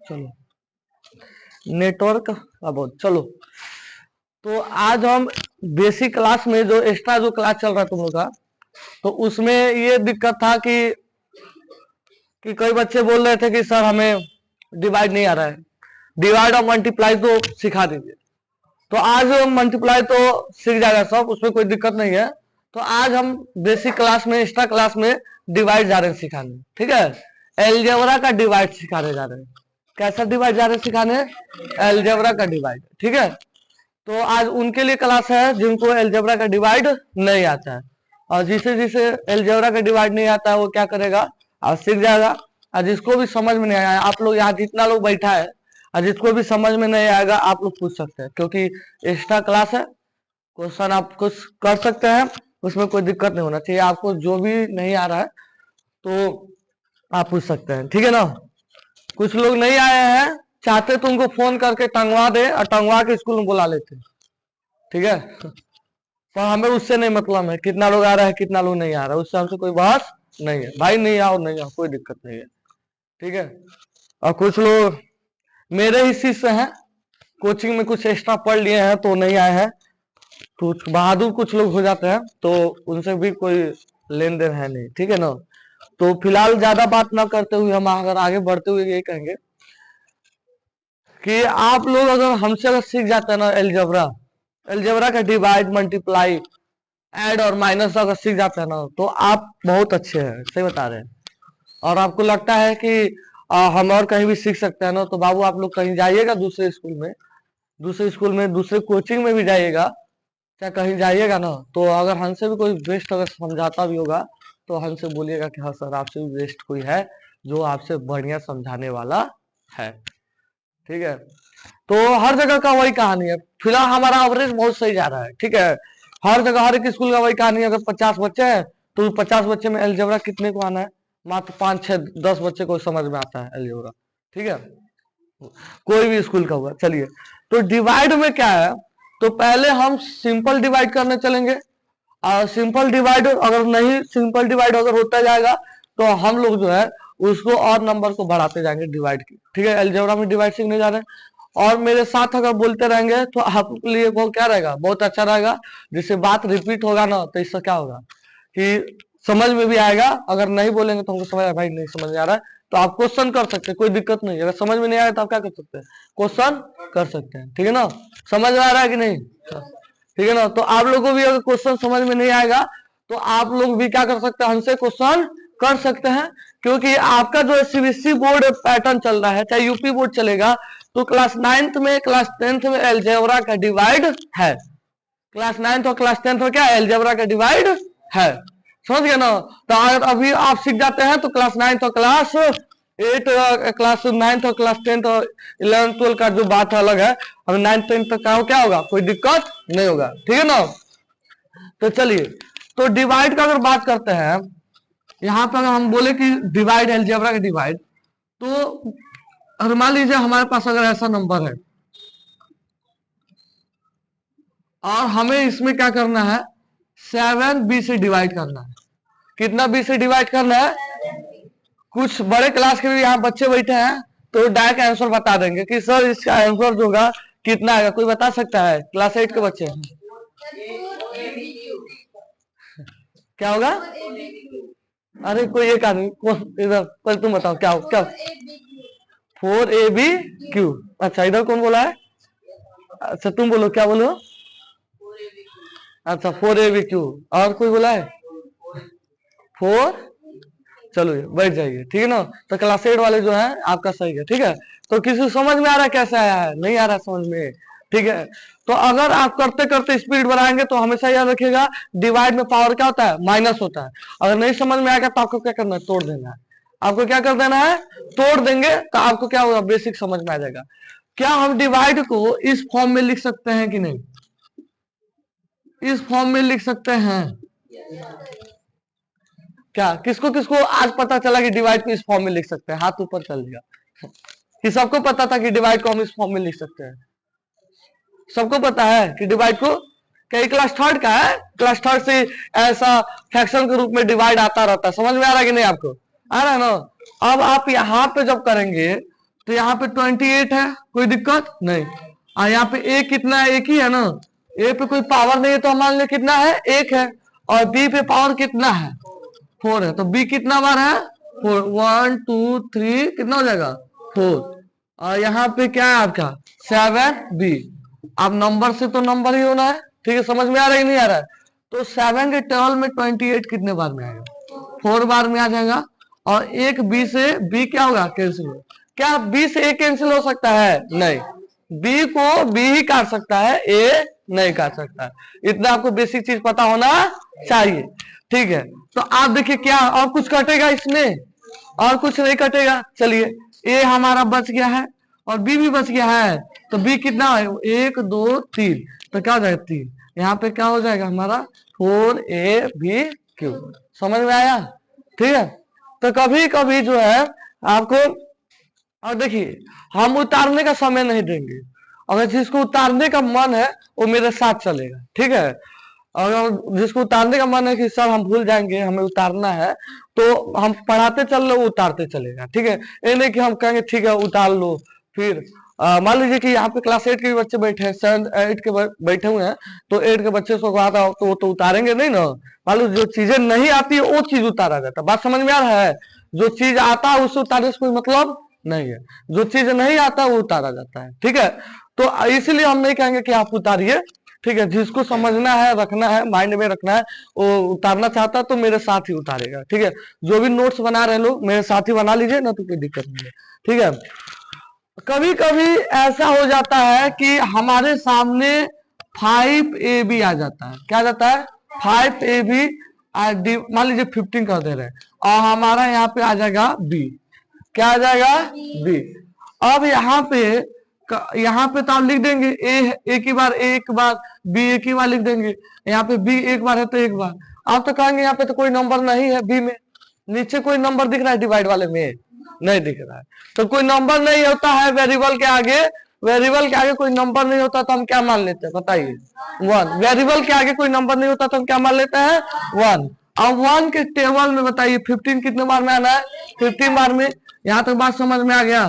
चलो नेटवर्क अब चलो, तो आज हम बेसिक क्लास में जो एक्स्ट्रा जो क्लास चल रहा है तुम लोग का, तो उसमें ये दिक्कत था कि कई बच्चे बोल रहे थे कि सर हमें डिवाइड नहीं आ रहा है, डिवाइड और मल्टीप्लाई तो सिखा दीजिए। तो आज मल्टीप्लाई तो सीख जाएगा सब, उसमें कोई दिक्कत नहीं है। तो आज हम बेसिक क्लास में, एक्स्ट्रा क्लास में डिवाइड जा रहे हैं सिखाने, ठीक है। एलजेब्रा का डिवाइड सिखाने जा रहे हैं। कैसा डिवाइड जा रहे हैं सिखाने? एलजेब्रा का डिवाइड, ठीक है। तो आज उनके लिए क्लास है जिनको एलजेब्रा का डिवाइड नहीं आता है, और जिसे जिसे एलजेब्रा का डिवाइड नहीं आता है वो क्या करेगा, आज सीख जाएगा। और जिसको भी समझ में नहीं आया, आप लोग यहाँ जितना लोग बैठा है, और जिसको भी समझ में नहीं आएगा आप लोग पूछ सकते हैं, क्योंकि एक्स्ट्रा क्लास है। क्वेश्चन आप कुछ कर सकते हैं, उसमें कोई दिक्कत नहीं होना चाहिए। आपको जो भी नहीं आ रहा है तो आप पूछ सकते हैं, ठीक है ना। कुछ लोग नहीं आए हैं, चाहते तो उनको फोन करके टंगवा दे और टंगवा के स्कूल में बुला लेते, ठीक है। पर हमें उससे नहीं मतलब है कितना लोग आ रहा है कितना लोग नहीं आ रहा है, उससे हमसे कोई बहस नहीं है। भाई नहीं आओ नहीं आओ कोई दिक्कत नहीं है, ठीक है। और कुछ लोग मेरे ही शिष्य हैं, कोचिंग में कुछ एक्स्ट्रा पढ़ लिए हैं तो नहीं आए हैं, तो बहादुर कुछ लोग हो जाते हैं, तो उनसे भी कोई लेन देन है नहीं, ठीक है ना। तो फिलहाल ज्यादा बात ना करते हुए हम अगर आगे बढ़ते हुए यही कहेंगे कि आप लोग अगर हमसे अगर सीख जाते हैं ना एलजेब्रा, एलजेब्रा का डिवाइड मल्टीप्लाई ऐड और माइनस अगर सीख जाते हैं ना, तो आप बहुत अच्छे हैं, सही बता रहे हैं। और आपको लगता है कि हम और कहीं भी सीख सकते हैं ना, तो बाबू आप लोग कहीं जाइएगा दूसरे स्कूल में, दूसरे स्कूल में दूसरे कोचिंग में भी जाइएगा, चाहे कहीं जाइएगा ना, तो अगर हमसे भी कोई बेस्ट अगर समझाता भी होगा तो हमसे बोलिएगा कि हाँ सर आपसे भी बेस्ट कोई है जो आपसे बढ़िया समझाने वाला है, ठीक है। तो हर जगह का वही कहानी है। फिलहाल हमारा एवरेज बहुत सही जा रहा है, ठीक है। हर जगह हर एक स्कूल का वही कहानी है। अगर 50 बच्चे हैं तो 50 बच्चे में एलजेब्रा कितने को आना है? मात्र 5 6 10 बच्चे को समझ में आता है एलजेब्रा, ठीक है। कोई भी स्कूल का हुआ। चलिए, तो डिवाइड में क्या है, तो पहले हम सिंपल डिवाइड करने चलेंगे। और सिंपल डिवाइड अगर नहीं, सिंपल डिवाइड अगर होता जाएगा तो हम लोग जो है उसको और नंबर को बढ़ाते जाएंगे डिवाइड की, ठीक है। एलजेब्रा में डिवाइड सीखने जा रहे हैं, और मेरे साथ अगर बोलते रहेंगे तो आपके लिए वो क्या रहेगा, बहुत अच्छा रहेगा। जिससे बात रिपीट होगा ना, तो इससे क्या होगा कि समझ में भी आएगा। अगर नहीं बोलेंगे तो हमको समझ आएगा भाई नहीं समझ में आ रहा है, तो आप क्वेश्चन कर सकते हैं, कोई दिक्कत नहीं है। अगर समझ में नहीं आया तो आप क्या कर सकते हैं, क्वेश्चन कर सकते हैं, ठीक है ना। समझ में आ रहा है कि नहीं, ठीक है ना। तो आप लोगों को भी अगर क्वेश्चन समझ में नहीं आएगा तो आप लोग भी क्या कर सकते हैं, हमसे क्वेश्चन कर सकते हैं। क्योंकि आपका जो सीबीएसई बोर्ड पैटर्न चल रहा है, चाहे यूपी बोर्ड चलेगा, तो क्लास 9th में क्लास 10th में एलजेब्रा का डिवाइड है। क्लास 9th और क्लास 10th में क्या एलजेब्रा का डिवाइड है, समझ गए ना। तो अगर अभी आप सीख जाते हैं तो क्लास 9th और क्लास 8 क्लास 9th और क्लास 10th और 11th 12 का जो बात अलग है, अब 9th 10th तक का क्या होगा, कोई दिक्कत नहीं होगा, ठीक है ना। तो चलिए, तो डिवाइड का अगर बात करते हैं, यहाँ पर अगर हम बोले कि डिवाइड एलजेब्रा का डिवाइड, तो अगर मान लीजिए हमारे पास अगर ऐसा नंबर है और हमें इसमें क्या करना है, 7b से डिवाइड करना है। कितना बी से डिवाइड करना है? कुछ बड़े क्लास के भी यहाँ बच्चे बैठे हैं तो डायरेक्ट आंसर बता देंगे कि सर इसका आंसर जो होगा कितना आएगा, कोई बता सकता है? क्लास 8 के बच्चे क्या होगा? अरे कोई एक आदमी इधर पर तुम बताओ क्या हो, क्या 4AB अच्छा इधर कौन बोला है? अच्छा तुम बोलो, क्या बोलो? अच्छा 4AB और कोई बोला है 4, चलो बैठ जाइए, ठीक है ना। तो क्लास 8 वाले जो है आपका सही है, ठीक है। तो किसी को समझ में आ रहा है कैसे आया है? नहीं आ रहा समझ में, ठीक है। तो अगर आप करते करते स्पीड बढ़ाएंगे तो हमेशा याद रखिएगा डिवाइड में पावर क्या होता है, माइनस होता है। अगर नहीं समझ में आएगा तो आपको क्या करना है, तोड़ देना है। आपको क्या कर देना है, तोड़ देंगे तो आपको क्या होगा, बेसिक समझ में आ जाएगा। क्या हम डिवाइड को इस फॉर्म में लिख सकते हैं कि नहीं? इस फॉर्म में लिख सकते हैं क्या? किसको किसको आज पता चला कि डिवाइड को इस फॉर्म में लिख सकते हैं? हाथ ऊपर कर लिया कि सबको पता था कि डिवाइड को हम इस फॉर्म में लिख सकते हैं? सबको पता है कि डिवाइड को, क्या क्लास 3rd का है? क्लास 3rd से ऐसा फ्रैक्शन के रूप में डिवाइड आता रहता है, समझ में आ रहा है कि नहीं आपको? आ रहा है ना। अब आप यहाँ पे जब करेंगे तो यहाँ पे 28 है, कोई दिक्कत नहीं। और यहाँ पे ए कितना है, एक ही है ना, ए पे कोई पावर नहीं है तो मान लो कितना है, एक है। और बी पे पावर कितना है, 4 है, तो बी कितना बार है, 4, 1 2 3, कितना हो जाएगा 4। और यहाँ पे क्या है आपका 7b। अब नंबर से तो नंबर ही होना है, ठीक है, समझ में आ रहा है नहीं आ रहा है। तो 7 के 12 में 28 कितने बार में आएगा, 4 बार में आ जाएगा। और एक बी से बी क्या होगा, कैंसिल होगा। क्या बी से ए कैंसिल हो सकता है, नहीं, बी को बी ही काट सकता है, ए नहीं काट सकता है। इतना आपको बेसिक चीज पता होना चाहिए, ठीक है। तो आप देखिए क्या और कुछ कटेगा इसमें, और कुछ नहीं कटेगा। चलिए ए हमारा बच गया है और बी भी बच गया है, तो बी कितना है, 1 2 3, तो क्या हो जाएगा 3। यहाँ पे क्या हो जाएगा हमारा 4ab3। समझ में आया, ठीक है। तो कभी कभी जो है आपको, और देखिए हम उतारने का समय नहीं देंगे, अगर जिसको उतारने का मन है वो मेरे साथ चलेगा, ठीक है। अगर जिसको उतारने का मन है कि सर हम भूल जाएंगे हमें उतारना है, तो हम पढ़ाते चल लो, उतारते चलेगा, ठीक है। ये नहीं कि हम कहेंगे ठीक है उतार लो। फिर मान लीजिए कि यहाँ पे क्लास 8 के भी बच्चे बैठे हैं, 7 8 के बैठे हुए हैं, तो 8 के बच्चे को आता हो तो वो तो उतारेंगे नहीं ना। मान लो जो चीजें नहीं आती है वो चीज उतारा जाता है, बात समझ में आ रहा है। जो चीज आता है उससे उतारने से कोई मतलब नहीं है, जो चीज नहीं आता वो उतारा जाता है, ठीक है। तो इसलिए हम नहीं कहेंगे कि आप उतारिए, ठीक है। जिसको समझना है, रखना है, माइंड में रखना है, वो उतारना चाहता है तो मेरे साथ ही उतारेगा, ठीक है। जो भी नोट्स बना रहे लोग मेरे साथ ही बना लीजिए ना, तो कोई दिक्कत नहीं है, ठीक है। कभी कभी ऐसा हो जाता है कि हमारे सामने 5ab आ जाता है, क्या आ जाता है 5ab। मान लीजिए 15 कर दे रहे हैं और हमारा यहाँ पे आ जाएगा b, क्या आ जाएगा b। अब यहाँ पे तो आप लिख देंगे ए एक ही बार, एक बार बी एक ही बार लिख देंगे। यहाँ पे बी एक बार है तो एक बार। आप तो कहेंगे यहाँ पे तो कोई नंबर नहीं है बी में, नीचे कोई नंबर दिख रहा है डिवाइड वाले में, नहीं दिख रहा है। तो कोई नंबर नहीं होता है वेरिएबल के आगे, वेरिएबल के आगे कोई नंबर नहीं होता तो हम क्या मान लेते हैं बताइए, 1। वेरिएबल के आगे कोई नंबर नहीं होता तो हम क्या मान लेते हैं, 1। अब 1 के टेबल में बताइए 15 कितने बार में आना है, 15 बार में। यहाँ तक बात समझ में आ गया।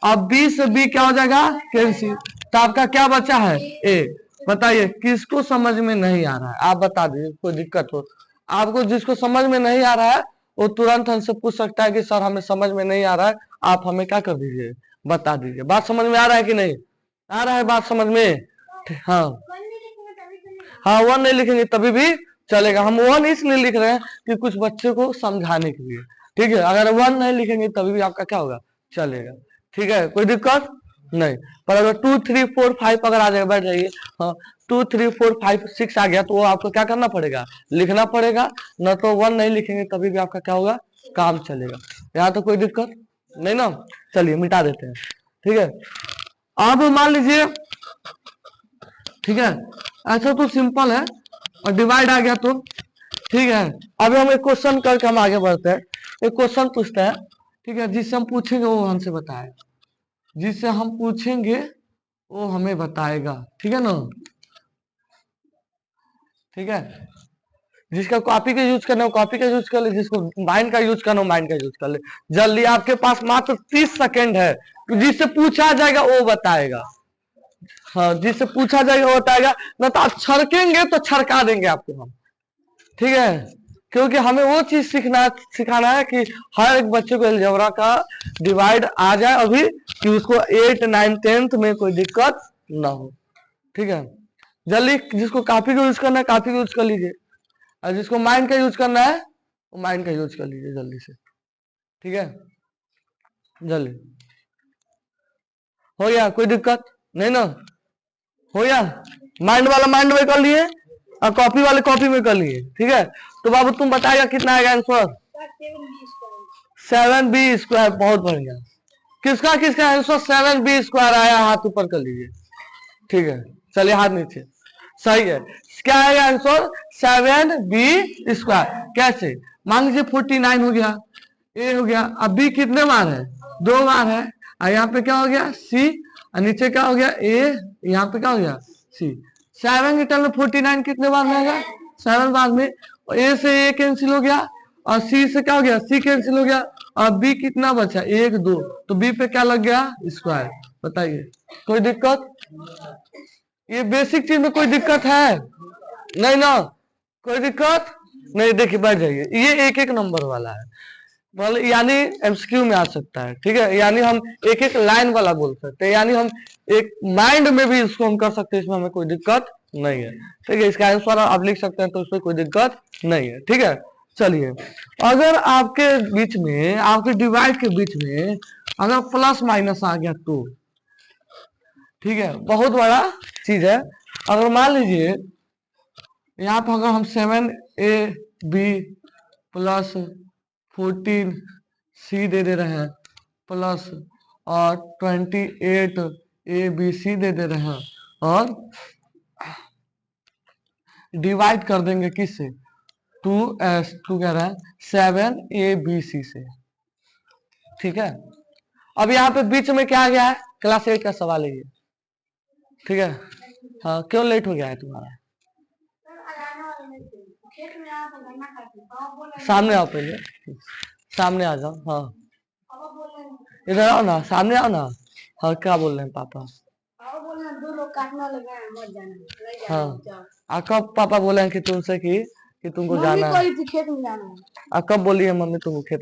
अब b से b क्या हो जाएगा, कैंसिल, तो आपका क्या बचा है, a। बताइए किसको समझ में नहीं आ रहा है, आप बता दीजिए, कोई दिक्कत हो आपको। जिसको समझ में नहीं आ रहा है वो तुरंत हमसे पूछ सकता है कि सर हमें समझ में नहीं आ रहा है, आप हमें क्या कर दीजिए, बता दीजिए। बात समझ में आ रहा है कि नहीं आ रहा है, बात समझ में, हाँ हाँ 1 नहीं लिखेंगे तभी भी चलेगा। हम 1 इसलिए लिख रहे हैं कि कुछ बच्चे को समझाने के लिए, ठीक है। अगर 1 नहीं लिखेंगे तभी भी आपका क्या होगा, चलेगा, ठीक है, कोई दिक्कत नहीं। पर अगर 2 3 4 5 अगर आ जाएगा, बैठ जाइए, हाँ 2 3 4 5 6 आ गया तो वो आपको क्या करना पड़ेगा, लिखना पड़ेगा। न तो 1 नहीं लिखेंगे तभी भी आपका क्या होगा, काम चलेगा। यहाँ तो कोई दिक्कत नहीं ना। चलिए मिटा देते हैं, ठीक है। अब मान लीजिए, ठीक है, ऐसा तो सिंपल है और डिवाइड आ गया तो ठीक है। अभी हम एक क्वेश्चन करके हम आगे बढ़ते हैं। एक क्वेश्चन पूछते हैं, ठीक है, जिससे हम पूछेंगे वो हमसे बताएगा, जिससे हम पूछेंगे वो हमें बताएगा, ठीक है ना, ठीक है। जिसका कॉपी का यूज करना है कॉपी का यूज कर ले, जिसको माइंड का यूज करना हो माइंड का यूज कर ले। जल्दी, आपके पास मात्र 30 सेकेंड है, जिससे पूछा जाएगा वो बताएगा, हाँ जिससे पूछा जाएगा वो बताएगा। ना तो आप छड़केंगे तो छड़का देंगे आपको हम, ठीक है। क्योंकि हमें वो चीज सिखाना है कि हर एक बच्चे को अलजेब्रा का डिवाइड आ जाए अभी, कि उसको 8 9 10th में कोई दिक्कत ना हो, ठीक है। जल्दी, जिसको कॉपी का यूज करना है कॉपी का यूज कर लीजिए, और जिसको माइंड का यूज करना है वो माइंड का यूज कर लीजिए जल्दी से, ठीक है। जल्दी हो गया, कोई दिक्कत नहीं ना, हो गया। माइंड वाला माइंड में कर लिए और कॉपी वाले कॉपी में कर लिए, ठीक है। तो बाबू तुम बताएगा कितना आएगा आंसर, 7b²। बहुत बढ़िया, किसका किसका आंसर 7b² आया, हाथ ऊपर कर लीजिए, ठीक है। चलिए हाथ नीचे, सही है। क्या आएगा आंसर 7b²। कैसे, मान लीजिए 49 हो गया, ए हो गया, अब बी कितने बार है, 2 बार है, और यहाँ पे क्या हो गया सी, और नीचे क्या हो गया ए, यहाँ पे क्या हो गया सी। 7 के टर्म में 49 कितने बार में आएगा, 7 बार में। ए से ए कैंसिल हो गया और सी से क्या हो गया, सी कैंसिल हो गया, अब बी कितना बचा, 1 2, तो बी पे क्या लग गया, स्क्वायर। बताइए कोई दिक्कत, ये बेसिक चीज में कोई दिक्कत है नहीं ना, कोई दिक्कत नहीं। देखिए बैठ जाइए, ये एक एक नंबर वाला है, मतलब यानी एमसीक्यू में आ सकता है, ठीक है, यानी हम एक एक लाइन वाला बोल सकते हैं, यानी हम एक माइंड में भी इसको हम कर सकते हैं, इसमें हमें कोई दिक्कत नहीं है, ठीक है। इसका आंसर आप लिख सकते हैं, तो उसमें कोई दिक्कत नहीं है, ठीक है। चलिए, अगर आपके बीच में, आपके डिवाइड के बीच में अगर प्लस माइनस आ गया तो, ठीक है, बहुत बड़ा चीज है। अगर मान लीजिए यहाँ पर अगर हम 7ab प्लस 14c दे रहे हैं प्लस, और 28abc दे रहे हैं, और डिवाइड कर देंगे किससे, 2 कह रहा है 7abc से, ठीक है। अब यहाँ पे बीच में क्या आ गया है, क्लास 8 का सवाल है ये, ठीक है। हाँ, क्यों लेट हो गया है तुम्हारा, सामने आओ पहले, सामने आ जाओ। हाँ इधर आओ ना, सामने आओ ना। हाँ क्या बोल रहे हैं पापा, हाँ कब पापा बोले हैं कि तुमसे कि तुमको जाना है, कब बोली है मम्मी तुमको खेत